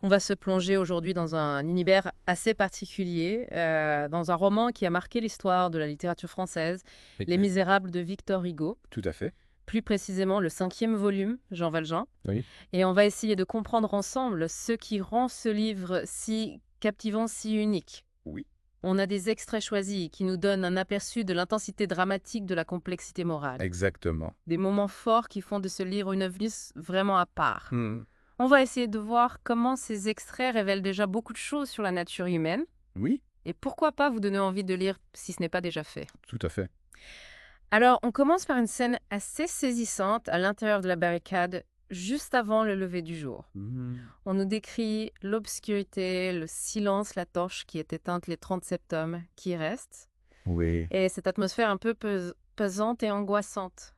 On va se plonger aujourd'hui dans un univers assez particulier, dans un roman qui a marqué l'histoire de la littérature française, Les Lesquels? Misérables de Victor Hugo, Tout à fait. plus précisément le 5e volume, Jean Valjean. Oui. Et on va essayer de comprendre ensemble ce qui rend ce livre si captivant, si unique. Oui. On a des extraits choisis qui nous donnent un aperçu de l'intensité dramatique de la complexité morale. Exactement. Des moments forts qui font de ce livre une œuvre vraiment à part. Hmm. On va essayer de voir comment ces extraits révèlent déjà beaucoup de choses sur la nature humaine Oui, et pourquoi pas vous donner envie de lire si ce n'est pas déjà fait. tout à fait. Alors, on commence par une scène assez saisissante à l'intérieur de la barricade, juste avant le lever du jour. On nous décrit l'obscurité, le silence, la torche qui est éteinte les 37 tomes qui restent, Oui. et cette atmosphère un peu pesante et angoissante.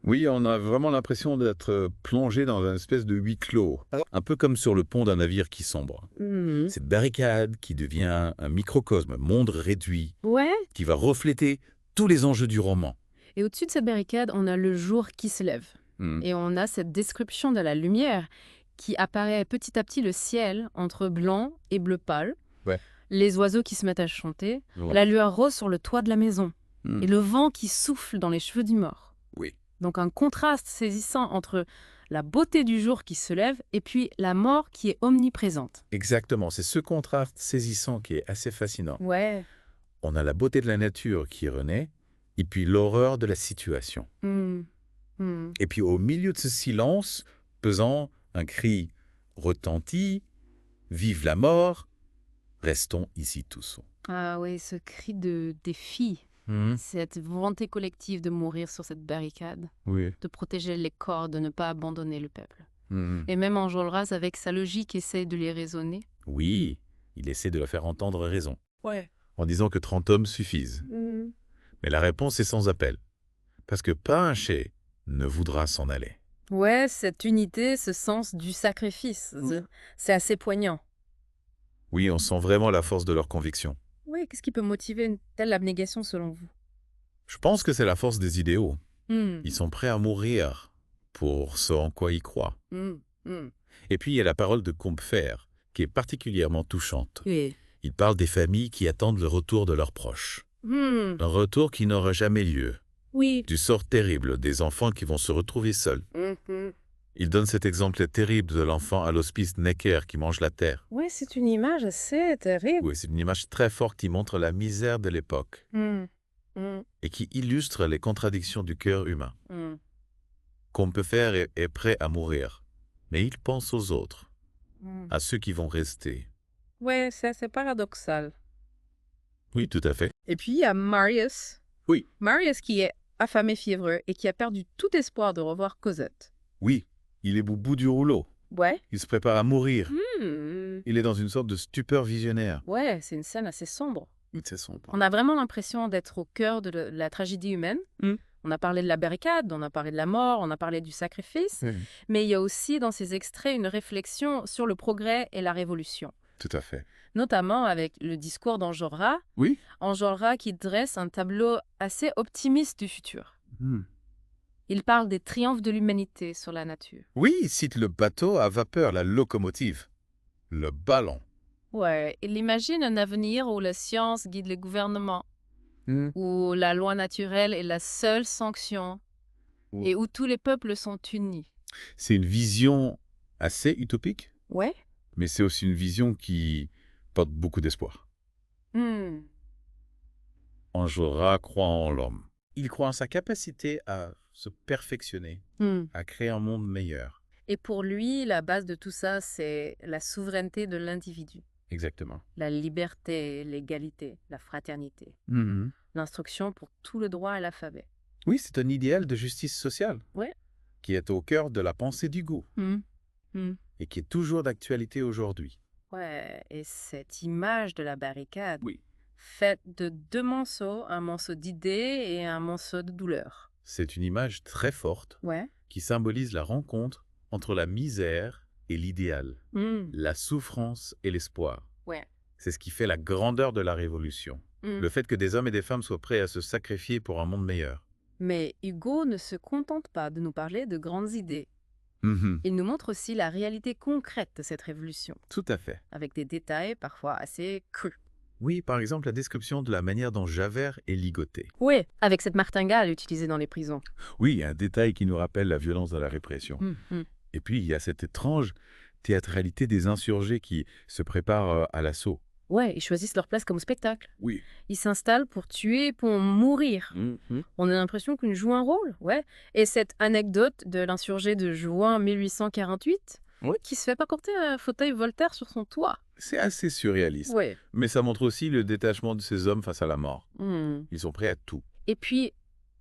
Oui, on a vraiment l'impression d'être plongé dans une espèce de huis clos. Un peu comme sur le pont d'un navire qui sombre. Cette barricade qui devient un microcosme, monde réduit, Ouais. qui va refléter tous les enjeux du roman. Et au-dessus de cette barricade, on a le jour qui se lève. Hmm. Et on a cette description de la lumière qui apparaît petit à petit le ciel entre blanc et bleu pâle. Ouais. Les oiseaux qui se mettent à chanter. Ouais. La lueur rose sur le toit de la maison. Hmm. Et le vent qui souffle dans les cheveux du mort. Oui. Donc un contraste saisissant entre la beauté du jour qui se lève et puis la mort qui est omniprésente. Exactement, c'est ce contraste saisissant qui est assez fascinant. Ouais. On a la beauté de la nature qui renaît, et puis l'horreur de la situation. Et puis au milieu de ce silence pesant, un cri retentit, « Vive la mort, restons ici tous. Ah oui, ce cri de défi. Cette volonté collective de mourir sur cette barricade, Oui. de protéger les corps, de ne pas abandonner le peuple. Mhm. Et même Enjolras, avec sa logique, essaie de les raisonner. Oui, il essaie de leur faire entendre raison, Ouais. en disant que 30 hommes suffisent. Mais la réponse est sans appel, parce que pas un chai ne voudra s'en aller. Ouais, cette unité, ce sens du sacrifice, c'est assez poignant. Oui, on sent vraiment la force de leur conviction. Oui, qu'est-ce qui peut motiver une telle abnégation selon vous? Je pense que c'est la force des idéaux. Ils sont prêts à mourir pour ce en quoi ils croient. Et puis il y a la parole de Combeferre, qui est particulièrement touchante. Oui. Il parle des familles qui attendent le retour de leurs proches. Un retour qui n'aura jamais lieu. Oui. Du sort terrible des enfants qui vont se retrouver seuls. Il donne cet exemple terrible de l'enfant à l'hospice Necker qui mange la terre. Oui, c'est une image assez terrible. Oui, c'est une image très forte qui montre la misère de l'époque et qui illustre les contradictions du cœur humain. Combeferre est prêt à mourir, mais il pense aux autres, à ceux qui vont rester. Ouais, c'est assez paradoxal. Oui, tout à fait. Et puis, il y a Marius. Oui. Marius qui est affamé, fiévreux et qui a perdu tout espoir de revoir Cosette. Oui, il est au bout du rouleau. Ouais. Il se prépare à mourir. Il est dans une sorte de stupeur visionnaire. Ouais, c'est une scène assez sombre. C'est sombre. On a vraiment l'impression d'être au cœur de la tragédie humaine. On a parlé de la barricade, on a parlé de la mort, on a parlé du sacrifice. Mais il y a aussi dans ces extraits une réflexion sur le progrès et la révolution. Tout à fait. Notamment avec le discours d'Enjolras. Oui. Enjolras qui dresse un tableau assez optimiste du futur. Il parle des triomphes de l'humanité sur la nature. Oui, il cite le bateau à vapeur, la locomotive, le ballon. Ouais, il imagine un avenir où la science guide le gouvernement, où la loi naturelle est la seule sanction et où tous les peuples sont unis. C'est une vision assez utopique, Ouais. mais c'est aussi une vision qui porte beaucoup d'espoir. Enjolras croit en l'homme. Il croit en sa capacité à se perfectionner, à créer un monde meilleur. Et pour lui, la base de tout ça, c'est la souveraineté de l'individu. Exactement. La liberté, l'égalité, la fraternité. L'instruction pour tout le droit à l'alphabet. Oui, c'est un idéal de justice sociale. Ouais. Qui est au cœur de la pensée d'Hugo et qui est toujours d'actualité aujourd'hui. Ouais, et cette image de la barricade, Oui. faite de deux monceaux, un monceau d'idées et un monceau de douleur. C'est une image très forte Ouais. qui symbolise la rencontre entre la misère et l'idéal, la souffrance et l'espoir. Ouais. C'est ce qui fait la grandeur de la Révolution. Le fait que des hommes et des femmes soient prêts à se sacrifier pour un monde meilleur. Mais Hugo ne se contente pas de nous parler de grandes idées. Il nous montre aussi la réalité concrète de cette révolution, Tout à fait. avec des détails parfois assez crus. Oui, par exemple, la description de la manière dont Javert est ligoté. Oui, avec cette martingale utilisée dans les prisons. Oui, un détail qui nous rappelle la violence de la répression. Et puis, il y a cette étrange théâtralité des insurgés qui se préparent à l'assaut. Ouais, ils choisissent leur place comme spectacle. Oui. Ils s'installent pour tuer, pour mourir. On a l'impression qu'ils jouent un rôle, ouais. Et cette anecdote de l'insurgé de juin 1848, qui se fait pas porter un fauteuil Voltaire sur son toit. C'est assez surréaliste. Ouais. Mais ça montre aussi le détachement de ces hommes face à la mort. Ils sont prêts à tout. Et puis,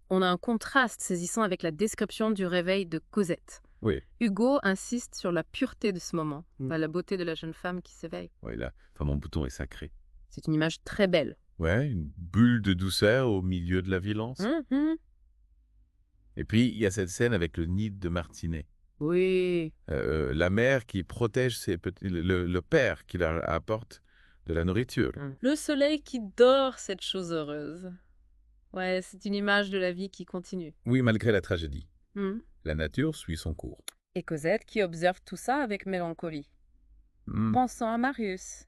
on a un contraste saisissant avec la description du réveil de Cosette. Oui. Hugo insiste sur la pureté de ce moment, la beauté de la jeune femme qui s'éveille. Oui, la femme en bouton est sacrée. C'est une image très belle. Ouais, une bulle de douceur au milieu de la violence. Et puis, il y a cette scène avec le nid de Martinet. Oui. La mère qui protège ses petits, le père qui leur apporte de la nourriture. Le soleil qui dort, cette chose heureuse. Ouais, c'est une image de la vie qui continue. Oui, malgré la tragédie. La nature suit son cours. Et Cosette qui observe tout ça avec mélancolie. Pensant à Marius.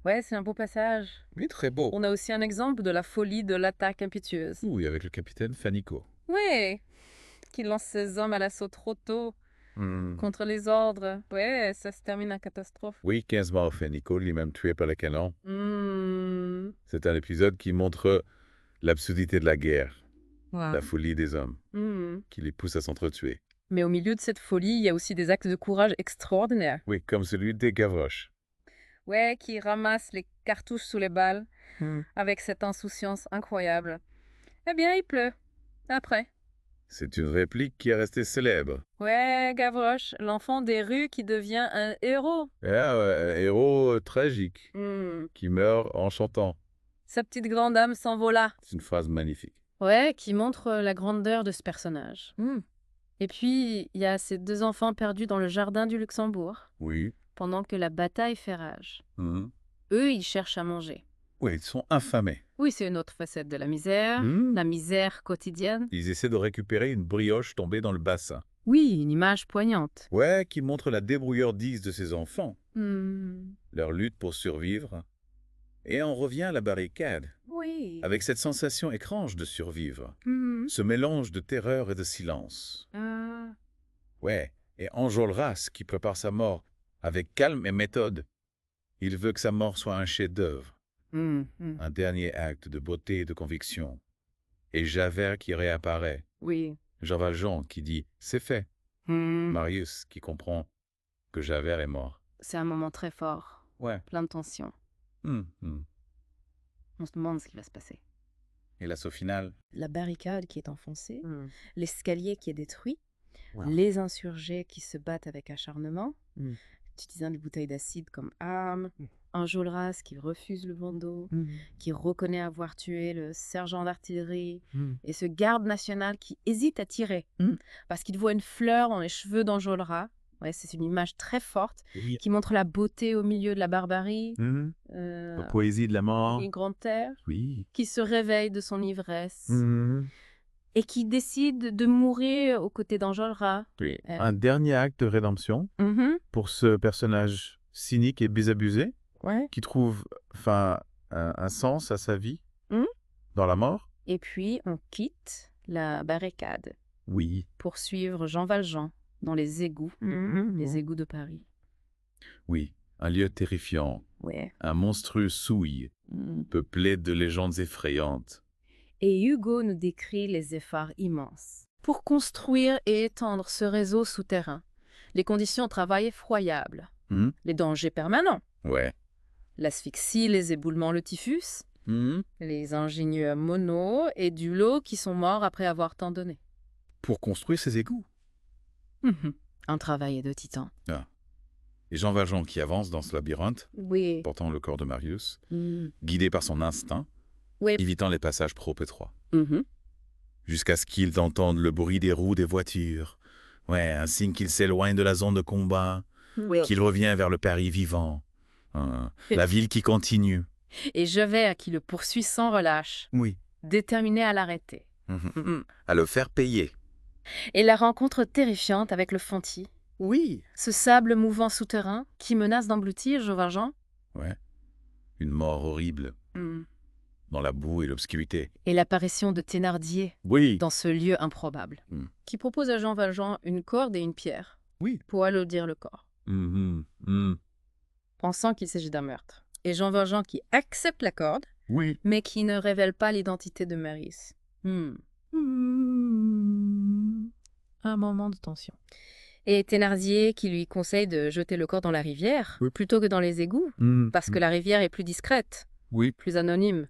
Ouais, c'est un beau passage. Oui, très beau. On a aussi un exemple de la folie de l'attaque impétueuse. Oui, avec le capitaine Fannicot. Ouais, qui lance ses hommes à l'assaut trop tôt. Contre les ordres. Ouais, ça se termine en catastrophe. Oui, 15 morts Fannicot, lui-même tué par le canon. C'est un épisode qui montre l'absurdité de la guerre, la folie des hommes, qui les pousse à s'entretuer. Mais au milieu de cette folie, il y a aussi des actes de courage extraordinaires. Oui, comme celui des Gavroche. Ouais, qui ramasse les cartouches sous les balles, avec cette insouciance incroyable. Eh bien, il pleut. Après. C'est une réplique qui est restée célèbre. Ouais, Gavroche, l'enfant des rues qui devient un héros. Un héros tragique, qui meurt en chantant. Sa petite grande âme s'envola. C'est une phrase magnifique. Ouais, qui montre la grandeur de ce personnage. Et puis, il y a ces deux enfants perdus dans le jardin du Luxembourg. Oui. Pendant que la bataille fait rage. Eux, ils cherchent à manger. Oui, ils sont infamés. Oui, c'est une autre facette de la misère quotidienne. Ils essaient de récupérer une brioche tombée dans le bassin. Oui, une image poignante. Ouais, qui montre la débrouillardise de ces enfants. Leur lutte pour survivre. Et on revient à la barricade. Oui. Avec cette sensation étrange de survivre. Ce mélange de terreur et de silence. Ouais, et Enjolras qui prépare sa mort avec calme et méthode. Il veut que sa mort soit un chef-d'œuvre. Un dernier acte de beauté et de conviction. Et Javert qui réapparaît. Oui. Jean Valjean qui dit « c'est fait ». Marius qui comprend que Javert est mort. C'est un moment très fort. Ouais. Plein de tension. On se demande ce qui va se passer. Et l'assaut final? La barricade qui est enfoncée, l'escalier qui est détruit, les insurgés qui se battent avec acharnement, utilisant des bouteilles d'acide comme arme, Enjolras qui refuse le bandeau, qui reconnaît avoir tué le sergent d'artillerie, et ce garde national qui hésite à tirer, parce qu'il voit une fleur dans les cheveux d'Enjolras. Ouais, c'est une image très forte qui montre la beauté au milieu de la barbarie. La poésie de la mort. Une grande terre qui se réveille de son ivresse et qui décide de mourir aux côtés d'Enjolras. Un dernier acte de rédemption pour ce personnage cynique et désabusé qui trouve un sens à sa vie dans la mort. Et puis, on quitte la barricade pour suivre Jean Valjean dans les égouts, les égouts de Paris. Oui, un lieu terrifiant, un monstrueux souille, peuplé de légendes effrayantes. Et Hugo nous décrit les efforts immenses pour construire et étendre ce réseau souterrain. Les conditions de travail effroyables, les dangers permanents, l'asphyxie, les éboulements, le typhus, les ingénieurs Monod et Dulot qui sont morts après avoir tant donné. Pour construire ces égouts. Un travail de titan. Et Jean Valjean qui avance dans ce labyrinthe, portant le corps de Marius, guidé par son instinct, évitant les passages trop étroits. Jusqu'à ce qu'il entende le bruit des roues des voitures. Un signe qu'il s'éloigne de la zone de combat, qu'il revient vers le Paris vivant. La ville qui continue. Et Javert qui le poursuit sans relâche, déterminé à l'arrêter. À le faire payer. Et la rencontre terrifiante avec le Fonty, Oui. Ce sable mouvant souterrain qui menace d'engloutir Jean Valjean. Ouais. Une mort horrible, dans la boue et l'obscurité. Et l'apparition de Thénardier Oui. dans ce lieu improbable, qui propose à Jean Valjean une corde et une pierre pour alourdir le corps, pensant qu'il s'agit d'un meurtre. Et Jean Valjean qui accepte la corde, mais qui ne révèle pas l'identité de Marius. Un moment de tension. Et Thénardier qui lui conseille de jeter le corps dans la rivière plutôt que dans les égouts, parce que la rivière est plus discrète, plus anonyme.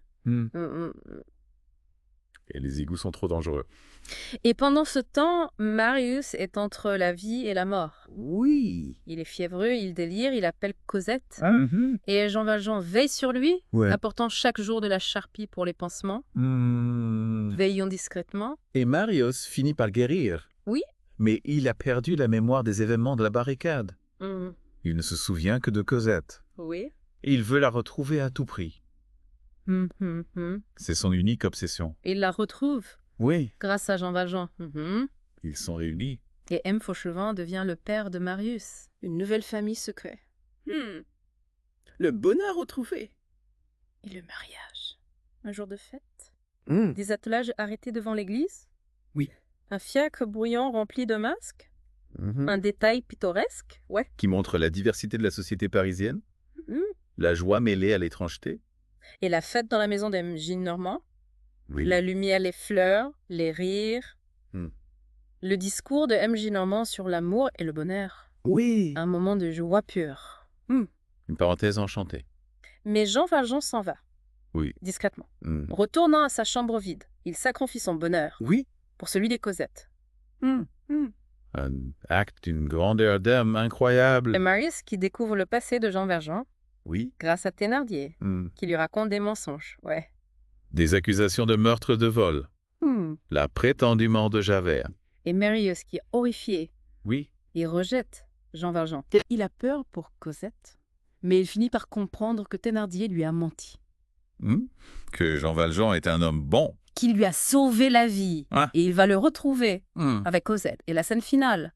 Et les égouts sont trop dangereux. Et pendant ce temps, Marius est entre la vie et la mort. Oui. Il est fiévreux, il délire, il appelle Cosette. Et Jean Valjean veille sur lui, apportant chaque jour de la charpie pour les pansements. Veillons discrètement. Et Marius finit par guérir. Oui. Mais il a perdu la mémoire des événements de la barricade. Il ne se souvient que de Cosette. Oui. Et il veut la retrouver à tout prix. C'est son unique obsession. Il la retrouve. Oui. Grâce à Jean Valjean. Ils sont réunis. Et M. Fauchelevent devient le père de Marius. Une nouvelle famille secrète. Le bonheur retrouvé. Et le mariage. Un jour de fête. Des attelages arrêtés devant l'église. Oui. Un fiacre bruyant rempli de masques. Un détail pittoresque. Qui montre la diversité de la société parisienne. La joie mêlée à l'étrangeté. Et la fête dans la maison d'M. Gillenormand. La lumière, les fleurs, les rires. Le discours de M. Gillenormand sur l'amour et le bonheur. Oui. Un moment de joie pure. Une parenthèse enchantée. Mais Jean Valjean s'en va. Oui. Discrètement. Retournant à sa chambre vide, il sacrifie son bonheur. Oui. Pour celui des Cosettes. Un acte d'une grandeur d'âme incroyable. Et Marius qui découvre le passé de Jean Valjean. Oui. Grâce à Thénardier, qui lui raconte des mensonges. Des accusations de meurtre de vol. La prétendue mort de Javert. Et Marius qui est horrifié. Oui. Il rejette Jean Valjean. Il a peur pour Cosette, mais il finit par comprendre que Thénardier lui a menti. Que Jean Valjean est un homme bon. Qui lui a sauvé la vie. Et il va le retrouver avec Cosette. Et la scène finale,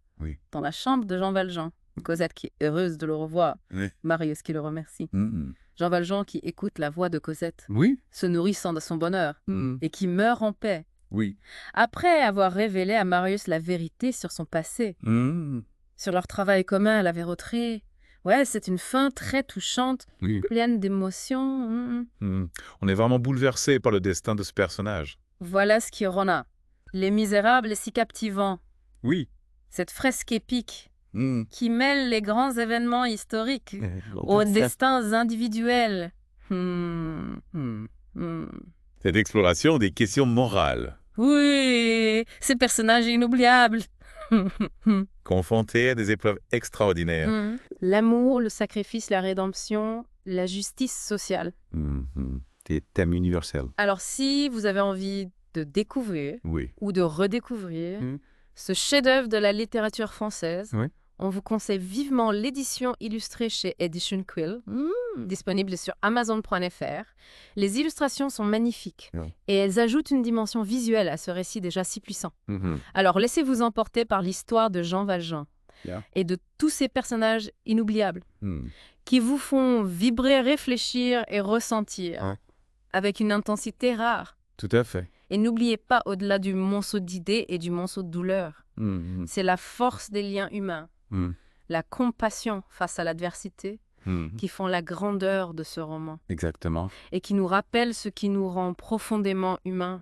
dans la chambre de Jean Valjean. Cosette qui est heureuse de le revoir. Marius qui le remercie. Jean Valjean qui écoute la voix de Cosette. Se nourrissant de son bonheur. Et qui meurt en paix. Après avoir révélé à Marius la vérité sur son passé. Sur leur travail commun à la verroterie. C'est une fin très touchante, pleine d'émotions. On est vraiment bouleversé par le destin de ce personnage. Voilà ce qui rend Les Misérables est si captivant. Cette fresque épique qui mêle les grands événements historiques aux destins individuels. Cette exploration des questions morales. Oui, ces personnages inoubliables. Confrontés à des épreuves extraordinaires. L'amour, le sacrifice, la rédemption, la justice sociale. Des thèmes universels. Alors, si vous avez envie de découvrir ou de redécouvrir ce chef-d'œuvre de la littérature française, on vous conseille vivement l'édition illustrée chez Edition Quill, disponible sur Amazon.fr. Les illustrations sont magnifiques et elles ajoutent une dimension visuelle à ce récit déjà si puissant. Alors laissez-vous emporter par l'histoire de Jean Valjean et de tous ces personnages inoubliables qui vous font vibrer, réfléchir et ressentir avec une intensité rare. Tout à fait. Et n'oubliez pas, au-delà du monceau d'idées et du monceau de douleurs, c'est la force des liens humains. La compassion face à l'adversité qui font la grandeur de ce roman. Exactement. Et qui nous rappellent ce qui nous rend profondément humains.